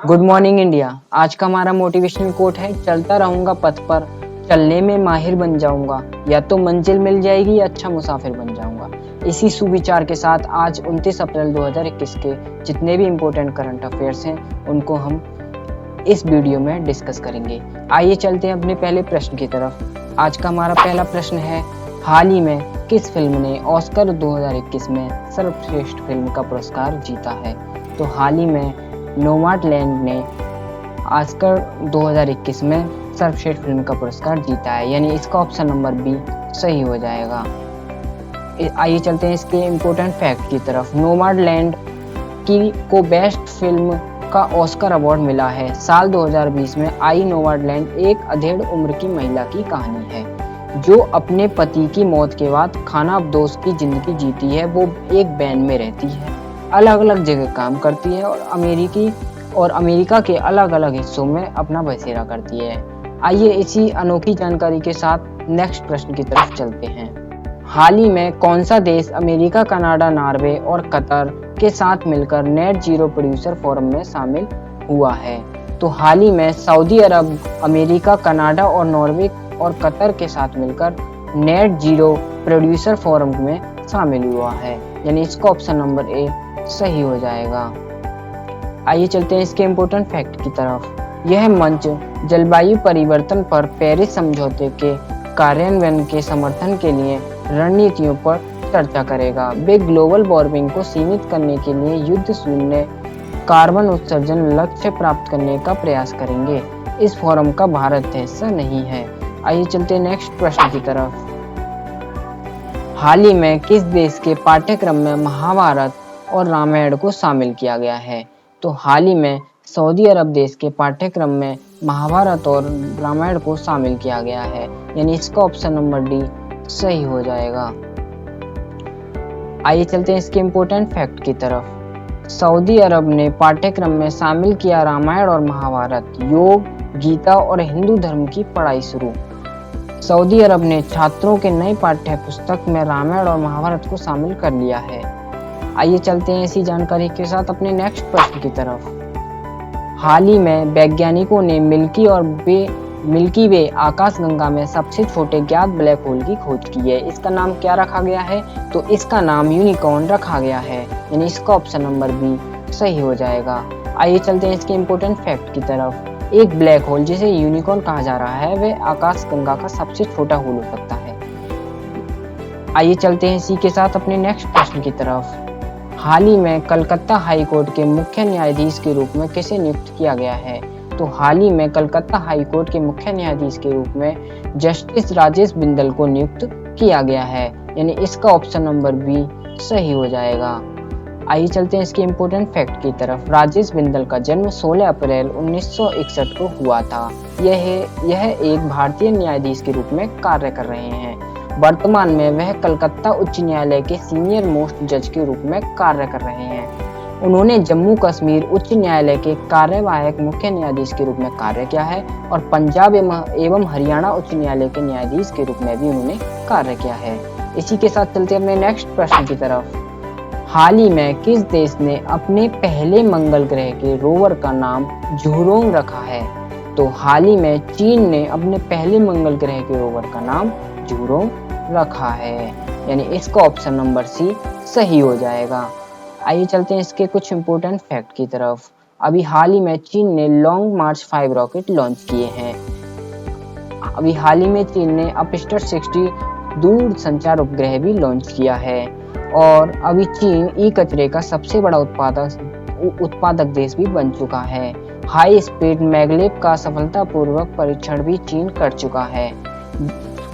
Good morning India. आज का हमारा मोटिवेशनल कोट है, चलता रहूंगा पथ पर, चलने में माहिर बन जाऊंगा, या तो मंजिल मिल जाएगी या अच्छा मुसाफिर बन जाऊंगा। इसी सुविचार के साथ आज 29 अप्रैल 2021 के जितने भी इम्पोर्टेंट करंट अफेयर्स हैं उनको हम इस वीडियो में डिस्कस करेंगे। आइए चलते हैं अपने पहले प्रश्न की तरफ। आज का हमारा पहला प्रश्न है, हाल ही में किस फिल्म ने ऑस्कर 2021 में सर्वश्रेष्ठ फिल्म का पुरस्कार जीता है? तो हाल ही में नोमैडलैंड ने ऑस्कर 2021 में सर्वश्रेष्ठ फिल्म का पुरस्कार जीता है, यानी इसका ऑप्शन नंबर बी सही हो जाएगा। आइए चलते हैं इसके इम्पोर्टेंट फैक्ट की तरफ। नोमैडलैंड को बेस्ट फिल्म का ऑस्कर अवार्ड मिला है। साल 2020 में आई नोमैडलैंड एक अधेड़ उम्र की महिला की कहानी है जो अपने पति की मौत के बाद खानाबदोश की जिंदगी जीती है। वो एक वैन में रहती है, अलग अलग जगह काम करती है और अमेरिका के अलग अलग हिस्सों में अपना बसेरा करती है। आइए इसी अनोखी जानकारी के साथ नेक्स्ट प्रश्न की तरफ चलते हैं। हाल ही में कौन सा देश अमेरिका, कनाडा, नॉर्वे और कतर के साथ मिलकर नेट जीरो प्रोड्यूसर फोरम में शामिल हुआ है? तो हाल ही में सऊदी अरब, अमेरिका, कनाडा और नॉर्वे और कतर के साथ मिलकर नेट जीरो प्रोड्यूसर फोरम में शामिल हुआ है, यानी इसका ऑप्शन नंबर ए सही हो जाएगा। आइए चलते हैं इसके इम्पोर्टेंट फैक्ट की तरफ। यह मंच जलवायु परिवर्तन पर पेरिस समझौते के कार्यान्वयन के समर्थन के लिए रणनीतियों पर चर्चा करेगा। वे ग्लोबल वार्मिंग को सीमित करने के लिए युद्ध शून्य कार्बन उत्सर्जन लक्ष्य प्राप्त करने का प्रयास करेंगे। इस फोरम का भारत हिस्सा नहीं है। आइए चलते हैं नेक्स्ट प्रश्न की तरफ। हाल ही में किस देश के पाठ्यक्रम में महाभारत और रामायण को शामिल किया गया है? तो हाल ही में सऊदी अरब देश के पाठ्यक्रम में महाभारत और रामायण को शामिल किया गया है, यानी इसका ऑप्शन नंबर डी सही हो जाएगा। आइए चलते हैं इसके इम्पोर्टेंट फैक्ट की तरफ। सऊदी अरब ने पाठ्यक्रम में शामिल किया रामायण और महाभारत, योग, गीता और हिंदू धर्म की पढ़ाई शुरू। सऊदी अरब ने छात्रों के नई पाठ्य पुस्तक में रामायण और महाभारत को शामिल कर लिया है। आइए चलते हैं इसी जानकारी के साथ अपने नेक्स्ट प्रश्न की तरफ। हाल ही में वैज्ञानिकों ने मिल्की वे आकाशगंगा में सबसे छोटे ज्ञात ब्लैक होल की खोज की है। इसका नाम क्या रखा गया है? तो इसका नाम यूनिकॉर्न रखा गया है, यानी इसका ऑप्शन नंबर बी सही हो जाएगा। आइए चलते हैं इसके इम्पोर्टेंट फैक्ट की तरफ। एक ब्लैक होल जिसे यूनिकॉर्न कहा जा रहा है वह आकाशगंगा का सबसे छोटा होल हो सकता है। आइए चलते हैं इसी के साथ अपने नेक्स्ट प्रश्न की तरफ। हाल ही में कलकत्ता हाई कोर्ट के मुख्य न्यायाधीश के रूप में किसे नियुक्त किया गया है? तो हाल ही में कलकत्ता हाई कोर्ट के मुख्य न्यायाधीश के रूप में जस्टिस राजेश बिंदल को नियुक्त किया गया है, यानी इसका ऑप्शन नंबर बी सही हो जाएगा। आइए चलते हैं इसके इम्पोर्टेंट फैक्ट की तरफ। राजेश बिंदल का जन्म 16 अप्रैल 1961 को हुआ था। यह एक भारतीय न्यायाधीश के रूप में कार्य कर रहे हैं। वर्तमान में वह कलकत्ता उच्च न्यायालय के सीनियर मोस्ट जज के रूप में कार्य कर रहे हैं। उन्होंने जम्मू कश्मीर उच्च न्यायालय के कार्यवाहक मुख्य न्यायाधीश के रूप में कार्य किया है और पंजाब एवं हरियाणा उच्च न्यायालय के न्यायाधीश के रूप में भी उन्होंने कार्य किया है। इसी के साथ चलते अपने नेक्स्ट प्रश्न की तरफ। हाल ही में किस देश ने अपने पहले मंगल ग्रह के रोवर का नाम झुरोंग रखा है? तो हाल ही में चीन ने अपने पहले मंगल ग्रह के रोवर का नाम झुरोंग रखा है, यानी इसका ऑप्शन नंबर सी सही हो जाएगा। आइए चलते हैं इसके कुछ इंपोर्टेंट फैक्ट की तरफ। अभी हाल ही में चीन ने लॉन्ग मार्च 5 रॉकेट लॉन्च किए हैं। अभी हाल ही में चीन ने अपस्टर 60 दूर संचार उपग्रह भी लॉन्च किया है और अभी चीन ई कचरे का सबसे बड़ा उत्पादक देश भी बन चुका है। हाई स्पीड मैगलेव का सफलतापूर्वक परीक्षण भी चीन कर चुका है।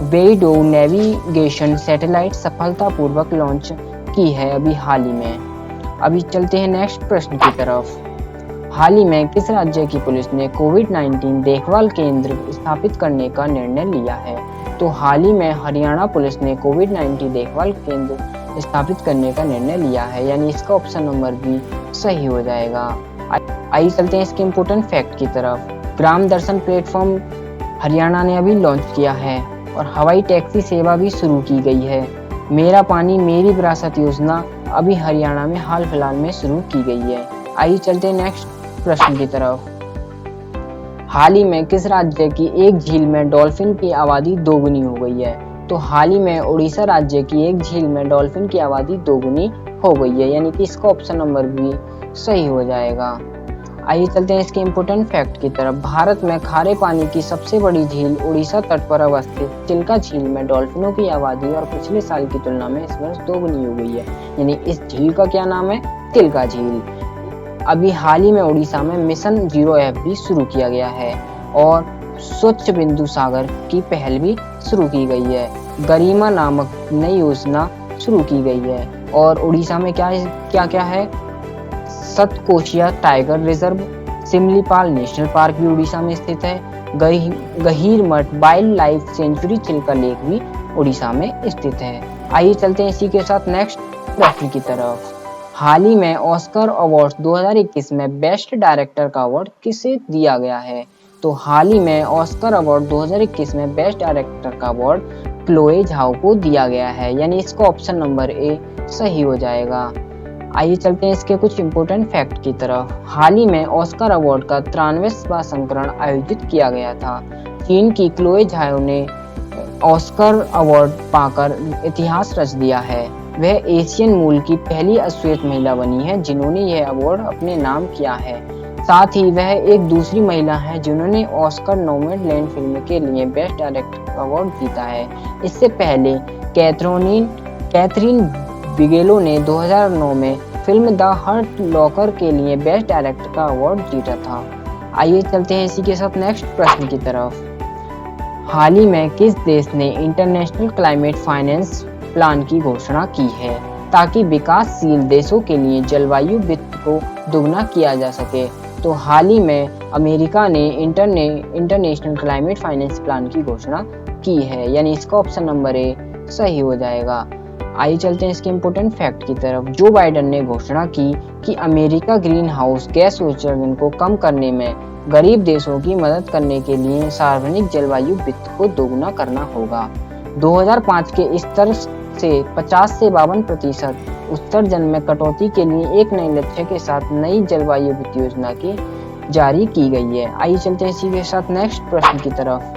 वेइडो नेविगेशन सैटेलाइट सफलतापूर्वक लॉन्च की है अभी हाल ही में। अभी चलते हैं नेक्स्ट प्रश्न की तरफ। हाल ही में किस राज्य की पुलिस ने कोविड-19 देखभाल केंद्र स्थापित करने का निर्णय लिया है? तो हाल ही में हरियाणा पुलिस ने कोविड-19 देखभाल केंद्र स्थापित करने का निर्णय लिया है, यानी इसका ऑप्शन नंबर बी सही हो जाएगा। आइए चलते हैं इसके इम्पोर्टेंट फैक्ट की तरफ। ग्राम दर्शन प्लेटफॉर्म हरियाणा ने अभी लॉन्च किया है और हवाई टैक्सी सेवा भी शुरू की गई है। मेरा पानी मेरी विरासत योजना अभी हरियाणा में हाल फिलहाल में शुरू की गई है। आइए चलते हैं नेक्स्ट नेक्स्ट प्रश्न की तरफ। हाल ही में किस राज्य की एक झील में डॉल्फिन की आबादी दोगुनी हो गई है? तो हाल ही में उड़ीसा राज्य की एक झील में डॉल्फिन की आबादी दोगुनी हो गई है, यानी कि इसका ऑप्शन नंबर बी सही हो जाएगा। आइए चलते हैं इसके इम्पोर्टेंट फैक्ट की तरफ। भारत में खारे पानी की सबसे बड़ी झील उड़ीसा तट पर अवस्थित चिल्का झील में डॉल्फिनों की आबादी और पिछले साल की तुलना में इस वर्ष दोगुनी हो गई है, यानी इस झील का क्या नाम है? चिल्का झील। अभी हाल ही में उड़ीसा में मिशन 0F भी शुरू किया गया है और स्वच्छ बिंदु सागर की पहल भी शुरू की गई है। गरिमा नामक नई योजना शुरू की गई है और उड़ीसा में क्या है? Satkosia tiger reserve, Similipal national park भी उड़ीसा में स्थित है। Gahirmatha wildlife sanctuary Chilika lake भी उड़ीसा में स्थित है। आइए चलते हैं इसी के साथ नेक्स्ट प्रश्न की तरफ। हाल ही में ऑस्कर अवार्ड 2021 में बेस्ट डायरेक्टर का अवार्ड किसे दिया गया है? तो हाल ही में ऑस्कर अवार्ड 2021 में बेस्ट डायरेक्टर का अवार्ड क्लोए झाओ को दिया गया है, यानी इसका ऑप्शन नंबर ए सही हो जाएगा। आइए चलते हैं इसके कुछ इंपोर्टेंट फैक्ट की तरफ। हाल ही में ऑस्कर अवार्ड का 93वां संस्करण आयोजित किया गया था। चीन की क्लोए झाओ ने ऑस्कर अवार्ड पाकर इतिहास रच दिया है। वह एशियन मूल की पहली अश्वेत महिला बनी है जिन्होंने यह अवार्ड अपने नाम किया है। साथ ही वह एक दूसरी महिला है जिन्होंने ऑस्कर नोमैडलैंड फिल्म के लिए बेस्ट डायरेक्टर का अवार्ड जीता है। इससे पहले कैथरीन बिगेलो ने 2009 में फिल्म द हर्ट लॉकर के लिए बेस्ट डायरेक्टर का अवार्ड जीता था। आइए चलते हैं इसी के साथ नेक्स्ट प्रश्न की तरफ। हाल ही में किस देश ने इंटरनेशनल क्लाइमेट फाइनेंस प्लान की घोषणा की है ताकि विकासशील देशों के लिए जलवायु वित्त को दोगुना किया जा सके? तो हाल ही में अमेरिका ने इंटरनेशनल क्लाइमेट फाइनेंस प्लान की घोषणा की है, यानी इसका ऑप्शन नंबर ए सही हो जाएगा। आइए चलते हैं इसके इम्पोर्टेंट फैक्ट की तरफ। जो बाइडेन ने घोषणा की कि अमेरिका ग्रीन हाउस गैस उत्सर्जन को कम करने में गरीब देशों की मदद करने के लिए सार्वजनिक जलवायु वित्त को दोगुना करना होगा। 2005 के स्तर से 50 से 52% उत्सर्जन में कटौती के लिए एक नए लक्ष्य के साथ नई जलवायु वित्त योजना की जारी की गई है। आइए चलते हैं इसी के साथ नेक्स्ट प्रश्न की तरफ।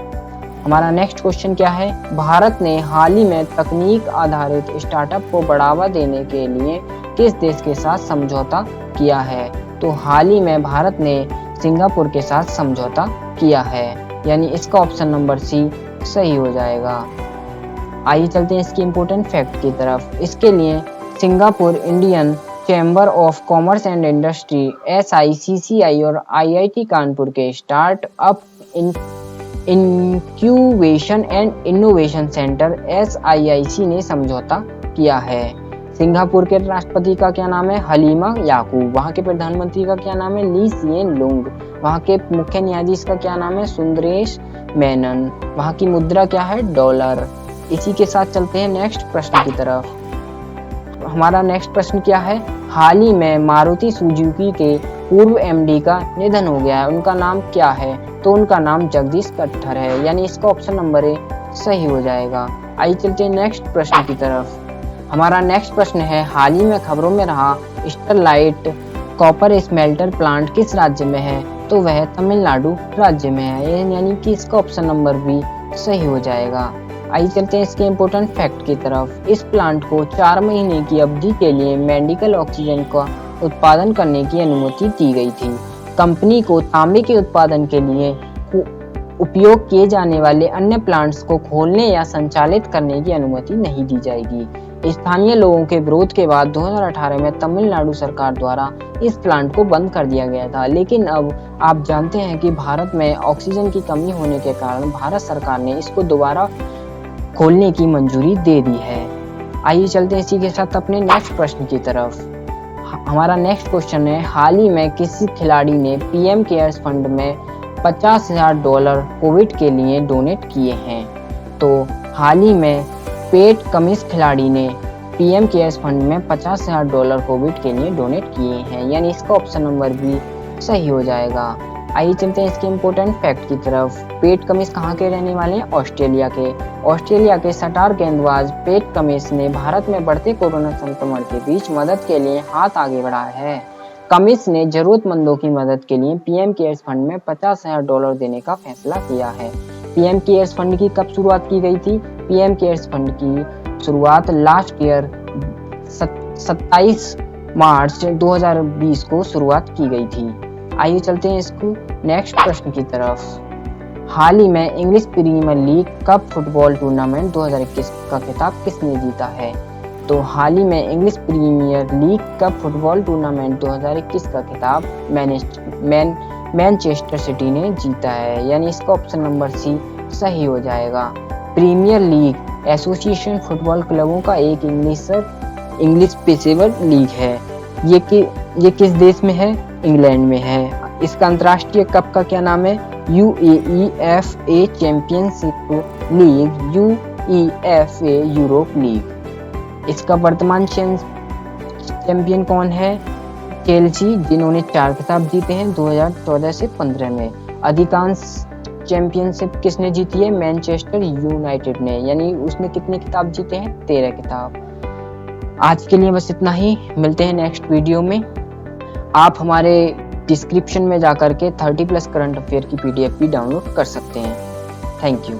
हमारा नेक्स्ट क्वेश्चन क्या है? भारत ने हाल ही में तकनीक आधारित स्टार्टअप को बढ़ावा देने के लिए किस देश के साथ समझौता किया है? तो हाल ही में भारत ने सिंगापुर के साथ समझौता किया है, यानी इसका ऑप्शन नंबर सी सही हो जाएगा। आइए चलते हैं इसकी इम्पोर्टेंट फैक्ट की तरफ। इसके लिए Singapore Indian chamber of commerce and industry SICCI और IIT कानपुर के startup incubation and innovation centre SIIC ने समझौता किया है। सिंगापुर के राष्ट्रपति का क्या नाम है? हलीमा याकूब। वहाँ के प्रधानमंत्री का क्या नाम है? ली सिएन लुंग। वहाँ के मुख्य न्यायाधीश का क्या नाम है? सुंदरेश मेनन। वहाँ की मुद्रा क्या है? डॉलर। इसी के साथ चलते हैं नेक्स्ट प्रश्न की तरफ। हमारा नेक्स्ट प्रश्न क्या है? हाल ही में मारुति सुजुकी के पूर्व MD का निधन हो गया है, उनका नाम क्या है? तो उनका नाम जगदीश कट्टर है, यानी इसका ऑप्शन नंबर ए सही हो जाएगा। आइए चलते हैं नेक्स्ट प्रश्न की तरफ। हमारा नेक्स्ट प्रश्न है, हाल ही में खबरों में रहा स्टरलाइट कॉपर स्मेल्टर प्लांट किस राज्य में है? तो वह तमिलनाडु राज्य में है, यानी कि इसका ऑप्शन नंबर बी सही हो जाएगा। आइए चलते हैं इसके इम्पोर्टेंट फैक्ट की तरफ। इस प्लांट को 4 महीने की अवधि के लिए मेडिकल ऑक्सीजन का उत्पादन करने की अनुमति दी गई थी। कंपनी को तांबे के उत्पादन के लिए उपयोग किए जाने वाले अन्य प्लांट्स को खोलने या संचालित करने की अनुमति नहीं दी जाएगी। स्थानीय लोगों के विरोध के बाद 2018 में तमिलनाडु सरकार द्वारा इस प्लांट को बंद कर दिया गया था, लेकिन अब आप जानते हैं कि भारत में ऑक्सीजन की कमी होने के कारण भारत सरकार ने इसको दोबारा खोलने की मंजूरी दे दी है। आइए चलते हैं इसी के साथ अपने नेक्स्ट प्रश्न की तरफ। हमारा नेक्स्ट क्वेश्चन है, हाल ही में किसी खिलाड़ी ने PM केयर्स फंड में $50,000 कोविड के लिए डोनेट किए हैं? तो हाल ही में पेट कमिंस खिलाड़ी ने PM केयर्स फंड में $50,000 कोविड के लिए डोनेट किए हैं, यानी इसका ऑप्शन नंबर बी सही हो जाएगा। आइए चलते हैं इसके इम्पोर्टेंट फैक्ट की तरफ। पेट कमिंस कहाँ के रहने वाले हैं? ऑस्ट्रेलिया के सटार गेंदबाज पेट कमिंस ने भारत में बढ़ते कोरोना संक्रमण के बीच मदद के लिए हाथ आगे बढ़ाया है। कमिस ने जरूरतमंदों की मदद के लिए पीएम केयर्स फंड में $50,000 देने का फैसला किया है। पीएम केयर्स फंड की कब शुरुआत की गई थी? पीएम केयर्स फंड की शुरुआत लास्ट ईयर 27 मार्च 2020 को शुरुआत की गई थी। आइए चलते हैं इसको नेक्स्ट प्रश्न की तरफ। हाल ही में English Premier League cup football tournament 2021 का खिताब किसने जीता है? तो हाल ही में English Premier League cup football tournament 2021 का खिताब मैनचेस्टर सिटी ने जीता है, यानी इसका ऑप्शन नंबर सी सही हो जाएगा। प्रीमियर लीग एसोसिएशन फुटबॉल क्लबों का एक इंग्लिश पेशेवर लीग है। ये किस देश में है? इंग्लैंड में है। इसका अंतर्राष्ट्रीय कप का क्या नाम है? UEFA championship league, UEFA Europe league. इसका वर्तमान चैंपियन कौन है? चेल्सी, जिन्होंने 4 खिताब जीते हैं 2014 से 15 में। अधिकांश चैंपियनशिप किसने जीती है? मैनचेस्टर यूनाइटेड ने, यानी उसने कितने खिताब जीते हैं? 13 खिताब। आज के लिए बस इतना ही, मिलते हैं नेक्स्ट वीडियो में। आप हमारे डिस्क्रिप्शन में जाकर के 30+ करंट अफेयर की PDF भी डाउनलोड कर सकते हैं। Thank you.